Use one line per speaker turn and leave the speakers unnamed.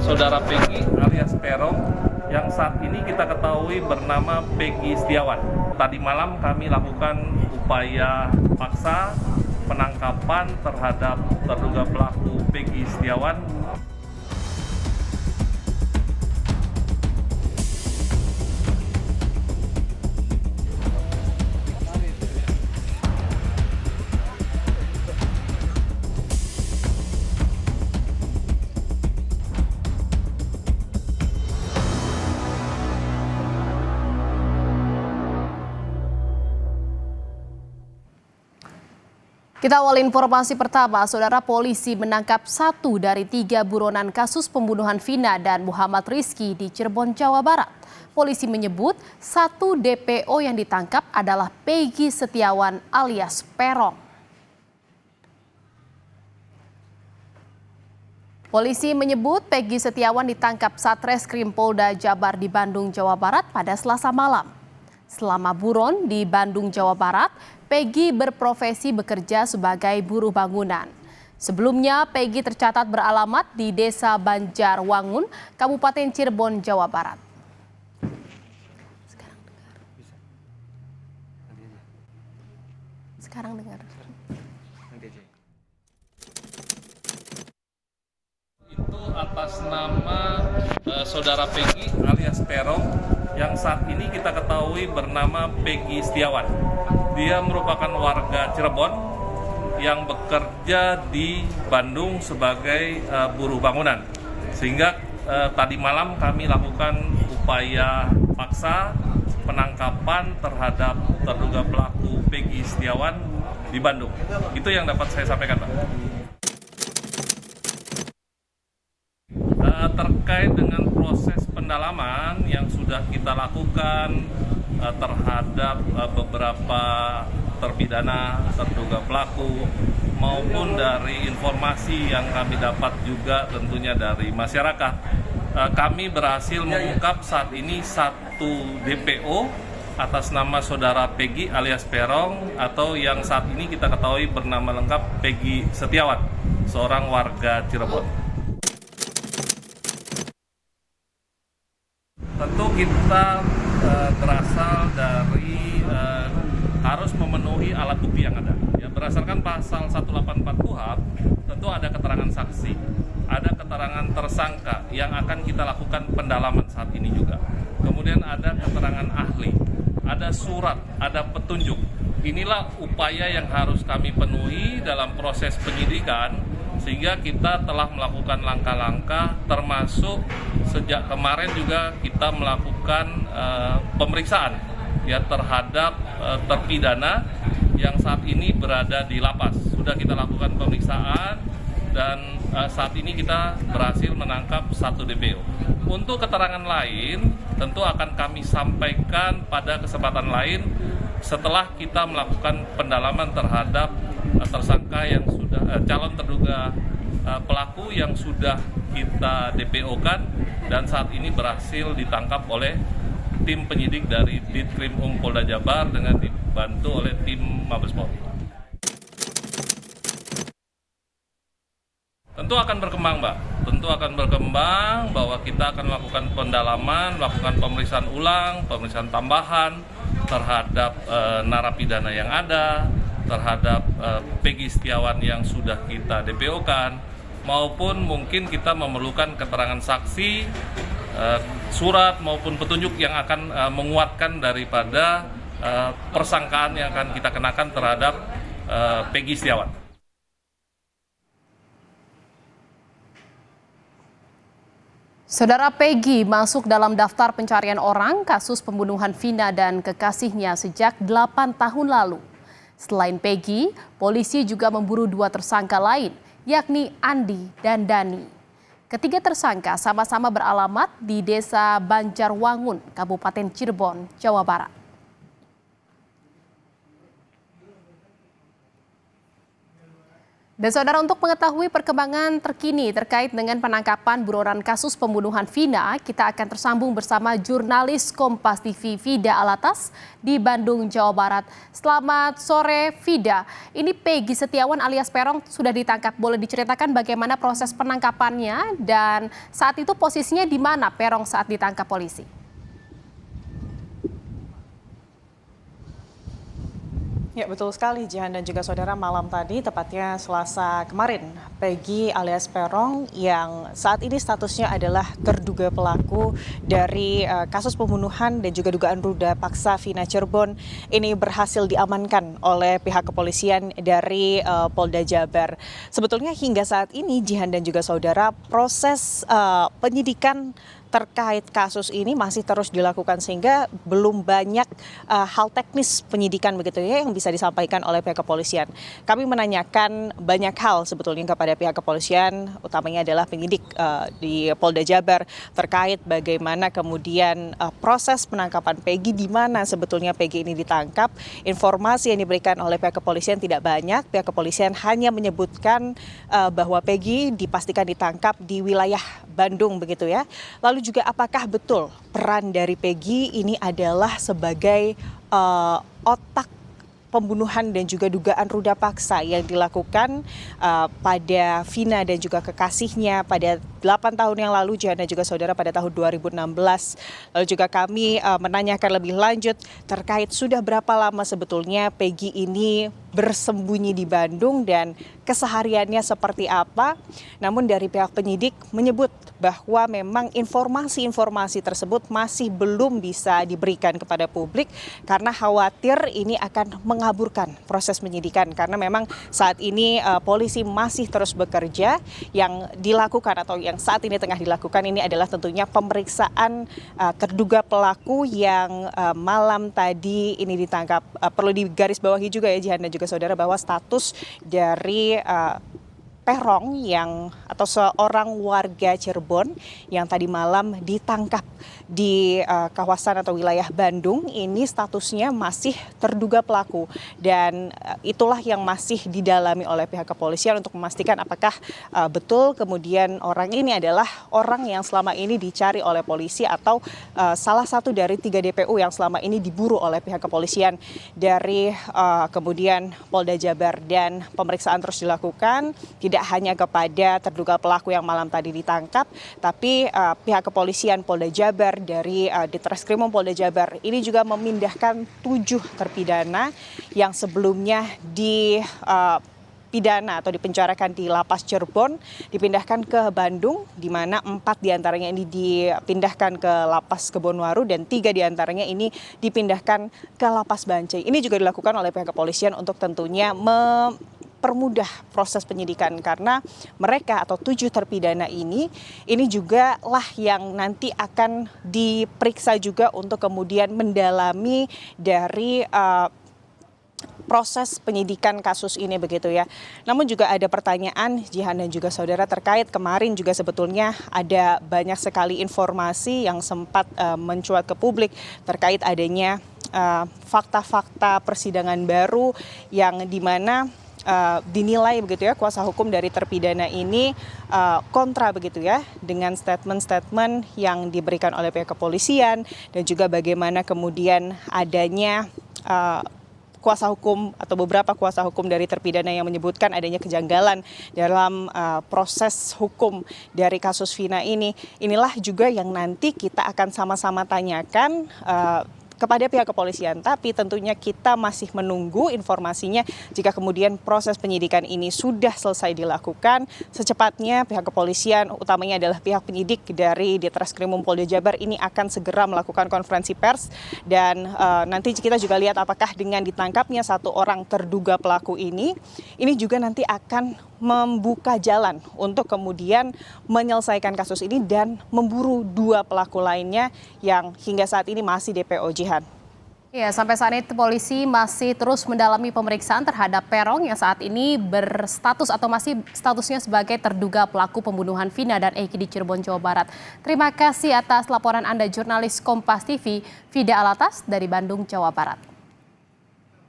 saudara Peggy alias Peron yang saat ini kita ketahui bernama Peggy Setiawan. Tadi malam kami lakukan upaya paksa penangkapan terhadap terduga pelaku Peggy Setiawan.
Kita awal informasi pertama, saudara. Polisi menangkap 1 dari 3 buronan kasus pembunuhan Vina dan Muhammad Rizky di Cirebon, Jawa Barat. Polisi menyebut 1 DPO yang ditangkap adalah Peggy Setiawan alias Peron. Polisi menyebut Peggy Setiawan ditangkap Satreskrim Polda Jabar di Bandung, Jawa Barat pada Selasa malam. Selama buron di Bandung, Jawa Barat, Peggy berprofesi bekerja sebagai buruh bangunan. Sebelumnya, Peggy tercatat beralamat di Desa Banjarwangun, Kabupaten Cirebon, Jawa Barat. Sekarang dengar.
Itu atas nama saudara Peggy alias Peron yang saat ini kita ketahui bernama Peggy Setiawan. Dia merupakan warga Cirebon yang bekerja di Bandung sebagai buruh bangunan. Sehingga tadi malam kami lakukan upaya paksa penangkapan terhadap terduga pelaku Peggy Setiawan di Bandung. Itu yang dapat saya sampaikan, Pak. Terkait dengan proses pendalaman yang sudah kita lakukan terhadap beberapa terpidana terduga pelaku maupun dari informasi yang kami dapat juga tentunya dari masyarakat, kami berhasil mengungkap saat ini 1 DPO atas nama saudara Peggy alias Peron atau yang saat ini kita ketahui bernama lengkap Peggy Setiawan, seorang warga Cirebon. Tentu kita berasal dari harus memenuhi alat bukti yang ada. Ya, berdasarkan pasal 184 KUHP, tentu ada keterangan saksi, ada keterangan tersangka yang akan kita lakukan pendalaman saat ini juga. Kemudian ada keterangan ahli, ada surat, ada petunjuk. Inilah upaya yang harus kami penuhi dalam proses penyidikan, sehingga kita telah melakukan langkah-langkah termasuk sejak kemarin juga kita melakukan pemeriksaan ya terhadap terpidana yang saat ini berada di lapas. Sudah kita lakukan pemeriksaan dan saat ini kita berhasil menangkap 1 DPO. Untuk keterangan lain tentu akan kami sampaikan pada kesempatan lain setelah kita melakukan pendalaman terhadap tersangka yang sudah calon terduga pelaku yang sudah kita DPO-kan dan saat ini berhasil ditangkap oleh tim penyidik dari Ditkrim Polda Jabar dengan dibantu oleh tim Mabes Polri. Tentu akan berkembang, Mbak. Tentu akan berkembang bahwa kita akan melakukan pendalaman, melakukan pemeriksaan ulang, pemeriksaan tambahan terhadap narapidana yang ada, terhadap Peggy Setiawan yang sudah kita DPO-kan, maupun mungkin kita memerlukan keterangan saksi, surat maupun petunjuk yang akan menguatkan daripada persangkaan yang akan kita kenakan terhadap Peggy Setiawan.
Saudara, Peggy masuk dalam daftar pencarian orang kasus pembunuhan Vina dan kekasihnya sejak 8 tahun lalu. Selain Peggy, polisi juga memburu 2 tersangka lain, yakni Andi dan Dani. Ketiga tersangka sama-sama beralamat di Desa Banjarwangun, Kabupaten Cirebon, Jawa Barat. Dan saudara, untuk mengetahui perkembangan terkini terkait dengan penangkapan buronan kasus pembunuhan Vina, kita akan tersambung bersama jurnalis Kompas TV Vida Alatas di Bandung, Jawa Barat. Selamat sore Vida, ini Peggy Setiawan alias Peron sudah ditangkap. Boleh diceritakan bagaimana proses penangkapannya dan saat itu posisinya di mana Peron saat ditangkap polisi?
Ya, betul sekali Jihan dan juga saudara. Malam tadi, tepatnya Selasa kemarin, Peggy alias Peron yang saat ini statusnya adalah terduga pelaku dari kasus pembunuhan dan juga dugaan ruda paksa Vina Cirebon ini berhasil diamankan oleh pihak kepolisian dari Polda Jabar. Sebetulnya hingga saat ini Jihan dan juga saudara, proses penyidikan terkait kasus ini masih terus dilakukan sehingga belum banyak hal teknis penyidikan begitu ya yang bisa disampaikan oleh pihak kepolisian. Kami menanyakan banyak hal sebetulnya kepada pihak kepolisian, utamanya adalah penyidik di Polda Jabar terkait bagaimana kemudian proses penangkapan Peggy, di mana sebetulnya Peggy ini ditangkap. Informasi yang diberikan oleh pihak kepolisian tidak banyak. Pihak kepolisian hanya menyebutkan bahwa Peggy dipastikan ditangkap di wilayah Bandung begitu ya. Lalu juga apakah betul peran dari Peggy ini adalah sebagai otak pembunuhan dan juga dugaan ruda paksa yang dilakukan pada Vina dan juga kekasihnya pada 8 tahun yang lalu, Jihan dan juga saudara, pada tahun 2016. Lalu juga kami menanyakan lebih lanjut terkait sudah berapa lama sebetulnya Peggy ini bersembunyi di Bandung dan kesehariannya seperti apa. Namun dari pihak penyidik menyebut bahwa memang informasi-informasi tersebut masih belum bisa diberikan kepada publik karena khawatir ini akan mengaburkan proses penyidikan, karena memang saat ini polisi masih terus bekerja. Yang dilakukan atau yang saat ini tengah dilakukan ini adalah tentunya pemeriksaan terduga pelaku yang malam tadi ini ditangkap. Perlu digarisbawahi juga ya Jihan dan juga saudara bahwa status dari Peron atau seorang warga Cirebon yang tadi malam ditangkap di kawasan atau wilayah Bandung ini statusnya masih terduga pelaku, dan itulah yang masih didalami oleh pihak kepolisian untuk memastikan apakah betul kemudian orang ini adalah orang yang selama ini dicari oleh polisi atau salah satu dari 3 DPO yang selama ini diburu oleh pihak kepolisian dari kemudian Polda Jabar. Dan pemeriksaan terus dilakukan tidak hanya kepada terduga pelaku yang malam tadi ditangkap, tapi pihak kepolisian Polda Jabar dari Ditreskrimum Polda Jabar ini juga memindahkan 7 terpidana yang sebelumnya dipidana atau dipenjarakan di Lapas Cirebon, dipindahkan ke Bandung, di mana 4 diantaranya ini dipindahkan ke Lapas Kebonwaru dan 3 diantaranya ini dipindahkan ke Lapas Bancai. Ini juga dilakukan oleh pihak kepolisian untuk tentunya permudah proses penyidikan, karena mereka atau 7 terpidana ini juga lah yang nanti akan diperiksa juga untuk kemudian mendalami dari proses penyidikan kasus ini begitu ya. Namun juga ada pertanyaan Jihan dan juga saudara terkait kemarin juga sebetulnya ada banyak sekali informasi yang sempat mencuat ke publik terkait adanya fakta-fakta persidangan baru yang dimana dinilai begitu ya kuasa hukum dari terpidana ini kontra begitu ya dengan statement-statement yang diberikan oleh pihak kepolisian, dan juga bagaimana kemudian adanya kuasa hukum atau beberapa kuasa hukum dari terpidana yang menyebutkan adanya kejanggalan dalam proses hukum dari kasus Vina ini. Inilah juga yang nanti kita akan sama-sama tanyakan kepada pihak kepolisian, tapi tentunya kita masih menunggu informasinya. Jika kemudian proses penyidikan ini sudah selesai dilakukan, secepatnya pihak kepolisian, utamanya adalah pihak penyidik dari Ditreskrimum Polda Jabar ini akan segera melakukan konferensi pers, dan nanti kita juga lihat apakah dengan ditangkapnya 1 orang terduga pelaku ini juga nanti akan membuka jalan untuk kemudian menyelesaikan kasus ini dan memburu 2 pelaku lainnya yang hingga saat ini masih DPO, Jihan.
Ya, sampai saat ini polisi masih terus mendalami pemeriksaan terhadap Peron yang saat ini berstatus atau masih statusnya sebagai terduga pelaku pembunuhan Vina dan Eki di Cirebon, Jawa Barat. Terima kasih atas laporan Anda, jurnalis Kompas TV Vida Alatas dari Bandung, Jawa Barat.